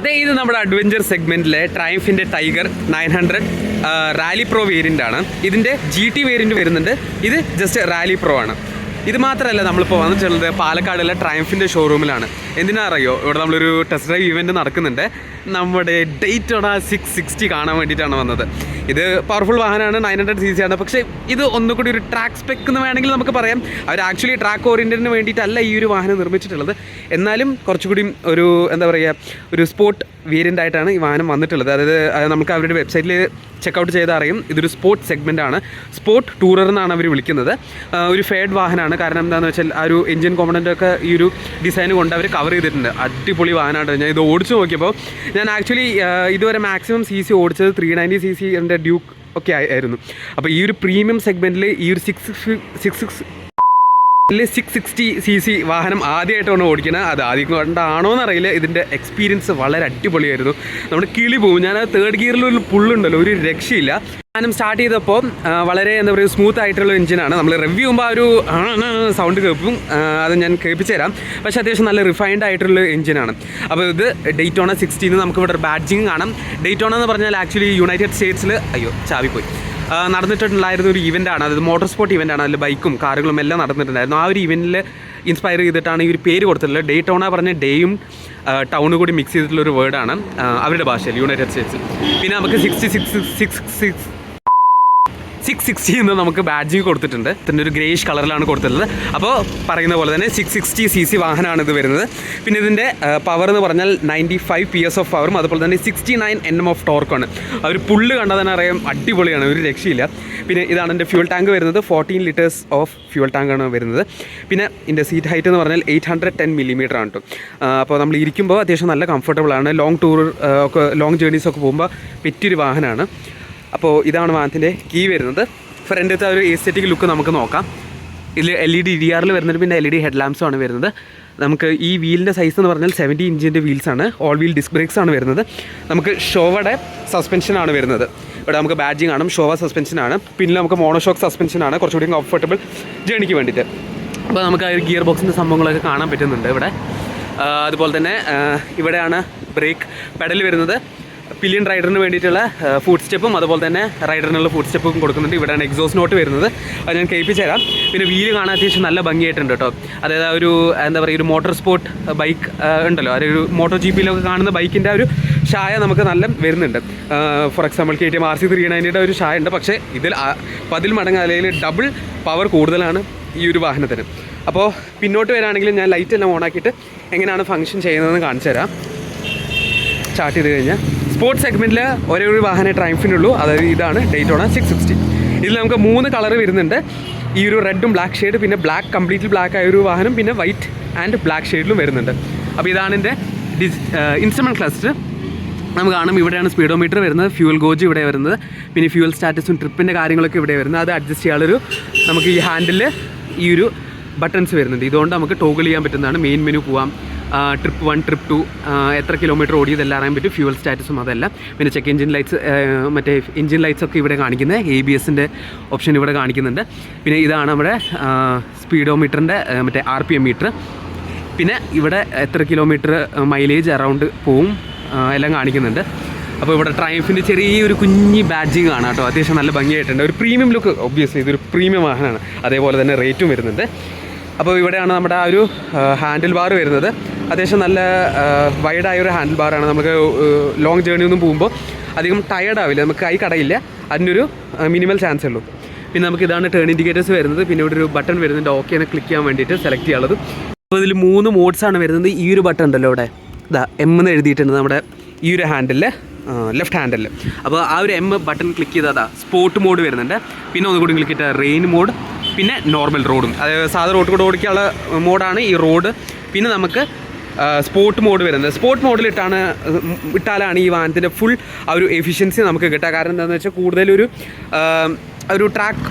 ഇത് നമ്മുടെ അഡ്വഞ്ചർ സെഗ്മെന്റിലെ ട്രയംഫിന്റെ ടൈഗർ 900 റാലി പ്രോ വേരിയന്റ് ആണ്. ഇതിന്റെ GT വേരിയന്റ് വരുന്നുണ്ട്. ഇത് ജസ്റ്റ് റാലി പ്രോ ആണ്. ഇത് മാത്രമല്ല, നമ്മളിപ്പോൾ വന്നിട്ടുള്ളത് പാലക്കാടുള്ള ട്രയംഫിൻ്റെ ഷോറൂമിലാണ്. എന്തിനാ അറിയോ, ഇവിടെ നമ്മളൊരു ടെസ്റ്റ് ഡ്രൈവ് ഇവൻറ്റ് നടക്കുന്നുണ്ട്. നമ്മുടെ ഡെയ്റ്റോണ 660 കാണാൻ വേണ്ടിയിട്ടാണ് വന്നത്. ഇത് പവർഫുൾ വാഹനമാണ്, 900cc ആണ്. പക്ഷേ ഇത് ഒന്നുകൂടി ഒരു ട്രാക്ക് സ്പെക്ക് എന്ന് വേണമെങ്കിൽ നമുക്ക് പറയാം. അവർ ആക്ച്വലി ട്രാക്ക് ഓറിയൻറ്റഡിന് വേണ്ടിയിട്ടല്ല ഈ ഒരു വാഹനം നിർമ്മിച്ചിട്ടുള്ളത്. എന്നാലും കുറച്ചുകൂടി ഒരു എന്താ പറയുക, ഒരു സ്പോർട്ട് വേരിയൻ്റ് ആയിട്ടാണ് ഈ വാഹനം വന്നിട്ടുള്ളത്. അതായത് നമുക്ക് അവരുടെ വെബ്സൈറ്റിൽ ചെക്കൗട്ട് ചെയ്താൽ അറിയും, ഇതൊരു സ്പോർട്ട് സെഗ്മെൻ്റ് ആണ്. സ്പോർട്ട് ടൂറർ എന്നാണ് അവർ വിളിക്കുന്നത്. ഒരു ഫേഡ് വാഹനമാണ്. കാരണം എന്താണെന്ന് വെച്ചാൽ ആ ഒരു എഞ്ചിൻ കോമ്പണൻ്റൊക്കെ ഈ ഒരു ഡിസൈൻ കൊണ്ട് അവർ കവർ ചെയ്തിട്ടുണ്ട്. അടിപൊളി വാഹനമാണ്. ഞാൻ ഇത് ഓടിച്ച് നോക്കിയപ്പോൾ ഞാൻ ആക്ച്വലി ഇതുവരെ മാക്സിമം CC ഓടിച്ചത് 390cc ഡ്യൂക്ക് ഒക്കെ ആയിരുന്നു. അപ്പോൾ ഈ ഒരു പ്രീമിയം സെഗ്മെൻറ്റിൽ ഈ ഒരു 660cc വാഹനം ആദ്യമായിട്ടാണ് ഓടിക്കുന്നത്. അത് ആദ്യം കൊണ്ടാണോ എന്നറിയില്ല, ഇതിൻ്റെ എക്സ്പീരിയൻസ് വളരെ അടിപൊളിയായിരുന്നു. നമ്മുടെ കിളി പോകും. ഞാൻ തേർഡ് ഗിയറിലൊരു പുള്ളുണ്ടല്ലോ, ഒരു രക്ഷയില്ല. വാഹനം സ്റ്റാർട്ട് ചെയ്തപ്പോൾ വളരെ എന്താ പറയുക, സ്മൂത്ത് ആയിട്ടുള്ള എഞ്ചിനാണ്. നമ്മൾ റിവ്യൂ ചെയ്യുമ്പോൾ ആ ഒരു സൗണ്ട് കേൾപ്പും അത് ഞാൻ കേൾപ്പിച്ചു തരാം. പക്ഷേ അത്യാവശ്യം നല്ല റിഫൈൻഡ് ആയിട്ടുള്ള എഞ്ചിനാണ്. അപ്പോൾ ഇത് ഡെയ്റ്റോണ 60 നമുക്കിവിടെ ഒരു ബാഡ്ജിങ് കാണാം. ഡെയ്റ്റോണ എന്ന് പറഞ്ഞാൽ ആക്ച്വലി യുണൈറ്റഡ് സ്റ്റേറ്റ്സിൽ ചാവിപ്പോയി നടന്നിട്ടുണ്ടായിരുന്ന ഒരു ഇവൻ്റാണ്. അതായത് മോട്ടോർ സ്പോർട്ട് ഇവൻ്റാണ്. അതിൽ ബൈക്കും കാറുകളും എല്ലാം നടന്നിട്ടുണ്ടായിരുന്നു. ആ ഒരു ഇവൻറ്റിൽ ഇൻസ്പയർ ചെയ്തിട്ടാണ് ഈ ഒരു പേര് കൊടുത്തിട്ടുള്ളത്. ഡെയ്റ്റോണ പറഞ്ഞ ഡേയും ടൗണും കൂടി മിക്സ് ചെയ്തിട്ടുള്ളൊരു വേർഡാണ് അവരുടെ ഭാഷയിൽ, യുണൈറ്റഡ് സ്റ്റേറ്റ്സിൽ. പിന്നെ നമുക്ക് 660 എന്ന് നമുക്ക് ബാഡ്ജിങ് കൊടുത്തിട്ടുണ്ട്. ഇതിൻ്റെ ഒരു ഗ്രേഷ് കളറിലാണ് കൊടുത്തിട്ടുള്ളത്. അപ്പോൾ പറയുന്ന പോലെ തന്നെ 660cc വാഹനമാണ് ഇത് വരുന്നത്. പിന്നെ ഇതിൻ്റെ പവർ എന്ന് പറഞ്ഞാൽ 95 PS ഓഫ് പവറും അതുപോലെ തന്നെ 69 Nm ഓഫ് ടോർക്കാണ്. ആ ഒരു പുള്ള് കണ്ടാൽ തന്നെ അറിയാം, അടിപൊളിയാണ്, ഒരു രക്ഷയില്ല. പിന്നെ ഇതാണ് എൻ്റെ ഫ്യൂൽ ടാങ്ക് വരുന്നത്. 14 liters ഓഫ് ഫ്യൂൽ ടാങ്കാണ് വരുന്നത്. പിന്നെ ഇതിൻ്റെ സീറ്റ് ഹൈറ്റ് എന്ന് പറഞ്ഞാൽ 810 mm ആണ് കേട്ടോ. അപ്പോൾ നമ്മൾ ഇരിക്കുമ്പോൾ അത്യാവശ്യം നല്ല കംഫർട്ടബിളാണ്. ലോങ് ടൂർ ഒക്കെ ലോങ് ജേർണീസൊക്കെ പോകുമ്പോൾ പറ്റിയൊരു വാഹനമാണ്. അപ്പോൾ ഇതാണ് വാഹനത്തിൻ്റെ കീ വരുന്നത്. ഫ്രണ്ടത്തെ ഒരു എസ്തെറ്റിക് ലുക്ക് നമുക്ക് നോക്കാം. ഇതിൽ LED DRL വരുന്നുണ്ട്. പിന്നെ LED ഹെഡ് ലാംപ്സാണ് വരുന്നത്. നമുക്ക് ഈ വീലിൻ്റെ സൈസ് എന്ന് പറഞ്ഞാൽ 70 ഇഞ്ചിൻ്റെ വീൽസാണ്. ഓൾ വീൽ ഡിസ്ക് ബ്രേക്സ് ആണ് വരുന്നത്. നമുക്ക് ഷോവയുടെ സസ്പെൻഷനാണ് വരുന്നത്. ഇവിടെ നമുക്ക് ബാഡ്ജിങ് കാണും, ഷോവ സസ്പെൻഷനാണ്. പിന്നെ നമുക്ക് മോണോഷോക്ക് സസ്പെൻഷനാണ്, കുറച്ചുകൂടി കംഫർട്ടബിൾ ജേണിക്ക് വേണ്ടിയിട്ട്. അപ്പോൾ നമുക്ക് ആ ഒരു ഗിയർ ബോക്സിൻ്റെ സംഭവങ്ങളൊക്കെ കാണാൻ പറ്റുന്നുണ്ട് ഇവിടെ. അതുപോലെ തന്നെ ഇവിടെയാണ് ബ്രേക്ക് പെഡൽ വരുന്നത്. പില്ലിയൻ റൈഡറിന് വേണ്ടിയിട്ടുള്ള ഫുഡ് സ്റ്റെപ്പും അതുപോലെ തന്നെ റൈഡറിനുള്ള ഫുഡ് സ്റ്റെപ്പും കൊടുക്കുന്നുണ്ട്. ഇവിടെയാണ് എക്സോസ്റ്റ് നോട്ട് വരുന്നത്. അത് ഞാൻ കേൾപ്പിച്ച് തരാം. പിന്നെ വീല് കാണാൻ അത്യാവശ്യം നല്ല ഭംഗിയായിട്ടുണ്ട് കേട്ടോ. അതായത് ഒരു എന്താ പറയുക, ഒരു മോട്ടോർ സ്പോർട്ട് ബൈക്ക് ഉണ്ടല്ലോ, അതൊരു മോട്ടോർ GPയിലൊക്കെ കാണുന്ന ബൈക്കിൻ്റെ ഒരു ഷായ നമുക്ക് നല്ല വരുന്നുണ്ട്. ഫോർ എക്സാമ്പിൾ KTM RC 390 ഒരു ഷായ ഉണ്ട്. പക്ഷേ ഇതിൽ 10 മടങ്ങ് അല്ലെങ്കിൽ ഡബിൾ പവർ കൂടുതലാണ് ഈ ഒരു വാഹനത്തിന്. അപ്പോൾ പിന്നോട്ട് വരാണെങ്കിൽ ഞാൻ ലൈറ്റ് എല്ലാം ഓണാക്കിയിട്ട് എങ്ങനെയാണ് ഫംഗ്ഷൻ ചെയ്യുന്നതെന്ന് കാണിച്ചു തരാം. സ്റ്റാർട്ട് ചെയ്ത് കഴിഞ്ഞാൽ സ്പോർട്സ് സെഗ്മെൻറ്റിൽ ഒരേ ഒരു വാഹനം ട്രയംഫിനുള്ളൂ. അതായത് ഇതാണ് ഡെയ്റ്റോണ 660. ഇതിൽ നമുക്ക് 3 കളർ വരുന്നുണ്ട്. ഈ ഒരു റെഡും ബ്ലാക്ക് ഷെയ്ഡ്, പിന്നെ ബ്ലാക്ക് കംപ്ലീറ്റ്ലി ബ്ലാക്ക് ആയ ഒരു വാഹനം, പിന്നെ വൈറ്റ് ആൻഡ് ബ്ലാക്ക് ഷെയ്ഡിലും വരുന്നുണ്ട്. അപ്പോൾ ഇതാണ് എൻ്റെ ഇൻസ്ട്രുമെൻറ്റ് ക്ലസ്റ്റർ. നമുക്ക് കാണും ഇവിടെയാണ് സ്പീഡോമീറ്റർ വരുന്നത്, ഫ്യൂൽ ഗോജ് ഇവിടെ വരുന്നത്, പിന്നെ ഫ്യൂൽ സ്റ്റാറ്റസും ട്രിപ്പിൻ്റെ കാര്യങ്ങളൊക്കെ ഇവിടെ വരുന്നത്. അത് അഡ്ജസ്റ്റ് ചെയ്യാനുള്ളൊരു നമുക്ക് ഈ ഹാൻഡിൽ ഈ ഒരു ബട്ടൺസ് വരുന്നുണ്ട്. ഇതുകൊണ്ട് നമുക്ക് ടോഗിൾ ചെയ്യാൻ പറ്റുന്നതാണ്. മെയിൻ മെനു പോവാം, ട്രിപ്പ് 1 ട്രിപ്പ് 2 എത്ര കിലോമീറ്റർ ഓടിയതെല്ലാം അറിയാൻ പറ്റും. ഫ്യൂൽ സ്റ്റാറ്റസും അതെല്ലാം. പിന്നെ ചെക്ക് എഞ്ചിൻ ലൈറ്റ്സ്, മറ്റേ എഞ്ചിൻ ലൈറ്റ്സ് ഒക്കെ ഇവിടെ കാണിക്കുന്നത്. ABSൻ്റെ ഓപ്ഷൻ ഇവിടെ കാണിക്കുന്നുണ്ട്. പിന്നെ ഇതാണ് നമ്മുടെ സ്പീഡോമീറ്ററിൻ്റെ മറ്റേ RPM മീറ്റർ. പിന്നെ ഇവിടെ എത്ര കിലോമീറ്റർ മൈലേജ് അറൗണ്ട് പോവും എല്ലാം കാണിക്കുന്നുണ്ട്. അപ്പോൾ ഇവിടെ ട്രയംഫിൻ്റെ ചെറിയൊരു കുഞ്ഞി ബാഡ്ജിങ് കാണാം കേട്ടോ. അത്യാവശ്യം നല്ല ഭംഗിയായിട്ടുണ്ട്. ഒരു പ്രീമിയം ലുക്ക്, ഒബ്വിയസ്ലി ഇതൊരു പ്രീമിയം വാഹനമാണ്. അതേപോലെ തന്നെ റേറ്റും വരുന്നുണ്ട്. അപ്പോൾ ഇവിടെയാണ് നമ്മുടെ ആ ഒരു ഹാൻഡിൽ ബാർ വരുന്നത്. അത്യാവശ്യം നല്ല വൈഡായ ഒരു ഹാൻഡിൽ ബാറാണ്. നമുക്ക് ലോങ് ജേർണി ഒന്നും പോകുമ്പോൾ അധികം ടയേർഡ് ആവില്ല, നമുക്ക് കൈ കടയില്ല, അതിൻ്റെ ഒരു മിനിമൽ ചാൻസേ ഉള്ളൂ. പിന്നെ നമുക്ക് ഇതാണ് ടേൺ ഇൻഡിക്കേറ്റേഴ്സ് വരുന്നത്. പിന്നെ ഇവിടെ ഒരു ബട്ടൺ വരുന്നുണ്ട്, ഓക്കെ എന്ന് ക്ലിക്ക് ചെയ്യാൻ വേണ്ടിയിട്ട് സെലക്ട് ചെയ്യാനുള്ളത്. അപ്പോൾ ഇതിൽ 3 മോഡ്സാണ് വരുന്നത്. ഈ ഒരു ബട്ടൺ ഉണ്ടല്ലോ ഇവിടെ, ഇതാ M എന്ന് എഴുതിയിട്ടുണ്ട് നമ്മുടെ ഈ ഒരു ഹാൻഡിൽ, ലെഫ്റ്റ് ഹാൻഡിൽ. അപ്പോൾ ആ ഒരു M ബട്ടൺ ക്ലിക്ക് ചെയ്താൽ സ്പോർട്ട് മോഡ് വരുന്നുണ്ട്. പിന്നെ ഒന്നുകൂടി ക്ലിക്ക് ചെയ്താൽ റെയിൻ മോഡ്, പിന്നെ നോർമൽ റോഡും, അതായത് സാധാരണ റോഡ് കൂടെ ഓടിക്കാനുള്ള മോഡാണ് ഈ റോഡ്. പിന്നെ നമുക്ക് സ്പോർട്ട് മോഡ് വരുന്നത്. സ്പോർട്ട് മോഡിൽ ഇട്ടാലാണ് ഈ വാഹനത്തിൻ്റെ ഫുൾ ആ ഒരു എഫിഷ്യൻസി നമുക്ക് കിട്ടുക. കാരണം എന്താണെന്ന് വെച്ചാൽ കൂടുതലൊരു ഒരു ട്രാക്ക്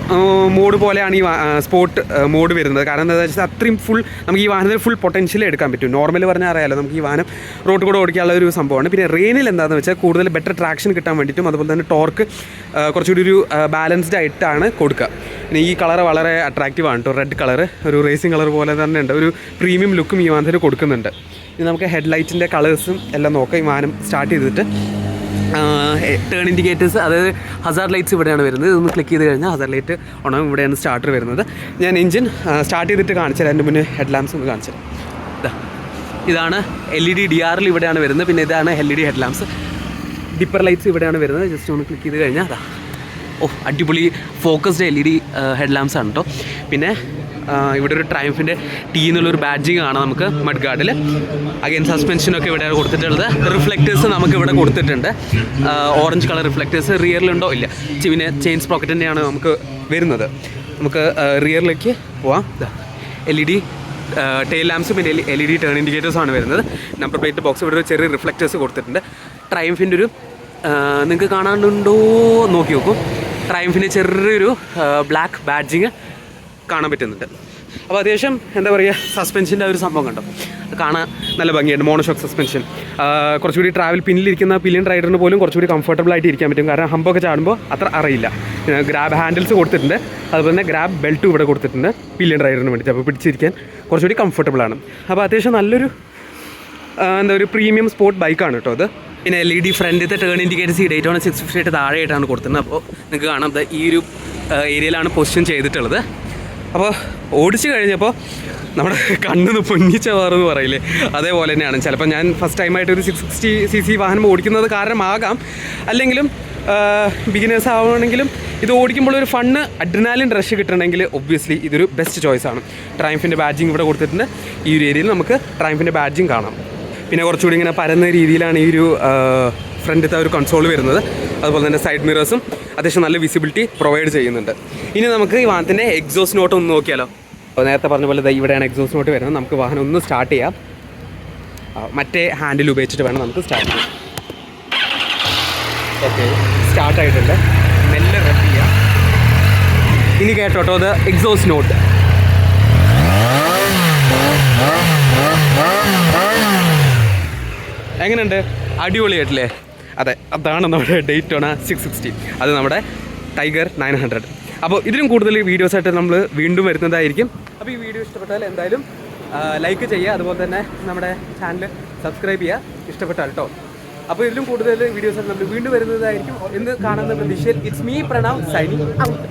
മോഡ് പോലെയാണ് ഈ സ്പോർട്ട് മോഡ് വരുന്നത്. കാരണം എന്താണെന്ന് വെച്ചാൽ അത്രയും ഫുൾ നമുക്ക് ഈ വാഹനത്തിൽ ഫുൾ പൊട്ടൻഷ്യൽ എടുക്കാൻ പറ്റും. നോർമൽ പറഞ്ഞാൽ അറിയാമല്ലോ, നമുക്ക് ഈ വാഹനം റോഡ് കൂടെ ഓടിക്കാനുള്ള ഒരു സംഭവമാണ്. പിന്നെ റെയിനിൽ എന്താണെന്ന് വെച്ചാൽ കൂടുതൽ ബെറ്റർ ട്രാക്ഷൻ കിട്ടാൻ വേണ്ടിയിട്ടും അതുപോലെ തന്നെ ടോർക്ക് കുറച്ചുകൂടി ഒരു ബാലൻസ്ഡ് ആയിട്ടാണ് കൊടുക്കുക. പിന്നെ ഈ കളർ വളരെ അട്രാക്റ്റീവാണ് കേട്ടോ. റെഡ് കളർ ഒരു റേസിംഗ് കളർ പോലെ തന്നെ ഉണ്ട്. ഒരു പ്രീമിയം ലുക്കും ഈ വാഹനത്തിൽ കൊടുക്കുന്നുണ്ട്. ഇനി നമുക്ക് ഹെഡ്ലൈറ്റിൻ്റെ കളേഴ്സും എല്ലാം നോക്കാം. ഈ വാഹനം സ്റ്റാർട്ട് ചെയ്തിട്ട് ടേൺ ഇൻഡിക്കേറ്റേഴ്സ്, അതായത് ഹസാർഡ് ലൈറ്റ്സ് ഇവിടെയാണ് വരുന്നത്. ഇതൊന്ന് ക്ലിക്ക് ചെയ്ത് കഴിഞ്ഞാൽ ഹസാർഡ് ലൈറ്റ് ഓണം, ഇവിടെയാണ് സ്റ്റാർട്ടർ വരുന്നത്. ഞാൻ എഞ്ചിൻ സ്റ്റാർട്ട് ചെയ്തിട്ട് കാണിച്ചുതരാം. അതിൻ്റെ മുന്നേ ഹെഡ് ലാംപ്സ് ഒന്ന് കാണിച്ചുതരാം. ഇതാണ് LED DRL ഇവിടെയാണ് വരുന്നത്. പിന്നെ ഇതാണ് LED head lamps. Dipper lights ഇവിടെയാണ് വരുന്നത്. ജസ്റ്റ് ഒന്ന് ക്ലിക്ക് ചെയ്ത് കഴിഞ്ഞാൽ അതാ അടിപൊളി ഫോക്കസ്ഡ് LED ഹെഡ് ലാംപ്സ് ആണ് കേട്ടോ. പിന്നെ ഇവിടെ ഒരു ട്രയംഫിൻ്റെ T എന്നുള്ളൊരു ബാഡ്ജിങ് കാണാം നമുക്ക് മഡ് ഗാർഡിൽ. അഗൈൻ സസ്പെൻഷനൊക്കെ ഇവിടെയാണ് കൊടുത്തിട്ടുള്ളത്. റിഫ്ലക്റ്റേഴ്സ് നമുക്ക് ഇവിടെ കൊടുത്തിട്ടുണ്ട്. Orange colour reflectors. റിയറിലുണ്ടോ ഇല്ല. പിന്നെ ചെയിൻ സ്പ്രോക്കറ്റ് തന്നെയാണ് നമുക്ക് വരുന്നത്. നമുക്ക് റിയറിലേക്ക് പോവാം. LED ടെയിൽ ലാംപ്സ് പിന്നെ LED ടേൺ ഇൻഡിക്കേറ്റേഴ്സാണ് വരുന്നത്. നമ്പർ പ്ലേറ്റ് ബോക്സ് ഇവിടെ ഒരു ചെറിയ റിഫ്ലക്റ്റേഴ്സ് കൊടുത്തിട്ടുണ്ട്. ട്രയംഫിൻ്റെ ഒരു നിങ്ങൾക്ക് കാണാനുണ്ടോ നോക്കി നോക്കും. ട്രയംഫിൻ്റെ ചെറിയൊരു ബ്ലാക്ക് ബാഡ്ജിങ് കാണാൻ പറ്റുന്നുണ്ട്. അപ്പോൾ അത്യാവശ്യം എന്താ പറയുക, സസ്പെൻഷൻ്റെ ഒരു സംഭവം കണ്ടോ, കാണാൻ നല്ല ഭംഗിയുണ്ട്. Monoshock suspension. കുറച്ചുകൂടി ട്രാവൽ പിന്നിലിരിക്കുന്ന പില്ലിയൻ റൈഡറിന് പോലും കുറച്ചുകൂടി കംഫർട്ടബിൾ ആയിട്ട് ഇരിക്കാൻ പറ്റും. കാരണം ഹമ്പൊക്കെ ചാടുമ്പോൾ അത്ര അറിയില്ല. ഗ്രാബ് ഹാൻഡിൽസ് കൊടുത്തിട്ടുണ്ട്. അതുപോലെ തന്നെ ഗ്രാബ് ബെൽറ്റും ഇവിടെ കൊടുത്തിട്ടുണ്ട് പില്ലിയൻ റൈഡറിന് വേണ്ടിയിട്ട്. അപ്പോൾ പിടിച്ചിരിക്കാൻ കുറച്ചുകൂടി കംഫർട്ടബിളാണ്. അപ്പോൾ അത്യാവശ്യം നല്ലൊരു എന്താ ഒരു പ്രീമിയം സ്പോർട്ട് ബൈക്കാണ് കേട്ടോ അത്. പിന്നെ LED ഫ്രണ്ടിലത്തെ ടേൺ ഇൻഡിക്കേറ്റേഴ്സ് ഈ ഡേറ്റോണ 658 താഴെയായിട്ടാണ് കൊടുത്തിരുന്നത്. അപ്പോൾ നിങ്ങൾക്ക് കാണാം ഈ ഒരു ഏരിയയിലാണ് പൊസിഷൻ ചെയ്തിട്ടുള്ളത്. അപ്പോൾ ഓടിച്ച് കഴിഞ്ഞപ്പോൾ നമ്മുടെ കണ്ണിന്ന് പൊന്നിച്ച വാറെന്ന് പറയില്ലേ, അതേപോലെ തന്നെയാണ്. ചിലപ്പോൾ ഞാൻ ഫസ്റ്റ് ടൈമായിട്ട് ഒരു 660cc വാഹനം ഓടിക്കുന്നത് കാരണമാകാം. അല്ലെങ്കിലും ബിഗിനേഴ്സ് ആവണമെങ്കിലും ഇത് ഓടിക്കുമ്പോൾ ഒരു ഫണ്ണ് അഡ്രിനാലിൻ റഷ് കിട്ടണമെങ്കിൽ ഒബ്വിയസ്ലി ഇതൊരു ബെസ്റ്റ് ചോയ്സാണ്. ട്രയംഫിൻ്റെ ബാഡ്ജിങ് ഇവിടെ കൊടുത്തിട്ടുണ്ട്. ഈ ഒരു ഏരിയയിൽ നമുക്ക് ട്രയംഫിൻ്റെ ബാഡ്ജിങ് കാണാം. പിന്നെ കുറച്ചുകൂടി ഇങ്ങനെ പരന്ന രീതിയിലാണ് ഈ ഒരു ഫ്രണ്ടിലത്തെ ഒരു കൺസോൾ വരുന്നത്. അതുപോലെ തന്നെ സൈഡ് മിറേഴ്സും അത്യാവശ്യം നല്ല വിസിബിലിറ്റി പ്രൊവൈഡ് ചെയ്യുന്നുണ്ട്. ഇനി നമുക്ക് ഈ വാഹനത്തിൻ്റെ എക്സോസ്റ്റ് നോട്ട് ഒന്ന് നോക്കിയാലോ. അപ്പോൾ നേരത്തെ പറഞ്ഞ പോലെ ഇവിടെയാണ് എക്സോസ്റ്റ് നോട്ട് വരുന്നത്. നമുക്ക് വാഹനം ഒന്ന് സ്റ്റാർട്ട് ചെയ്യാം. മറ്റേ ഹാൻഡിൽ ഉപയോഗിച്ചിട്ട് വേണം നമുക്ക് സ്റ്റാർട്ട് ചെയ്യാം. ഓക്കെ, സ്റ്റാർട്ടായിട്ടുണ്ട്. മെല്ലെ റെഡ് ചെയ്യാം. ഇനി കേട്ടോട്ടോ അത് എക്സോസ്റ്റ് നോട്ട്. എങ്ങനെയുണ്ട്? അടിപൊളിയായിട്ടില്ലേ? അതെ, അതാണ് നമ്മുടെ ഡേറ്റോണ 660. അത് നമ്മുടെ ടൈഗർ 900. അപ്പോൾ ഇതിലും കൂടുതൽ വീഡിയോസായിട്ട് നമ്മൾ വീണ്ടും വരുന്നതായിരിക്കും. അപ്പോൾ ഈ വീഡിയോ ഇഷ്ടപ്പെട്ടാൽ എന്തായാലും ലൈക്ക് ചെയ്യുക. അതുപോലെ തന്നെ നമ്മുടെ ചാനൽ സബ്സ്ക്രൈബ് ചെയ്യുക ഇഷ്ടപ്പെട്ടാൽ കേട്ടോ. അപ്പോൾ ഇതിലും കൂടുതൽ വീഡിയോസായിട്ട് നമ്മൾ വീണ്ടും വരുന്നതായിരിക്കും എന്ന് കാണുന്ന പ്രതീക്ഷയിൽ. It's me Pranav signing out.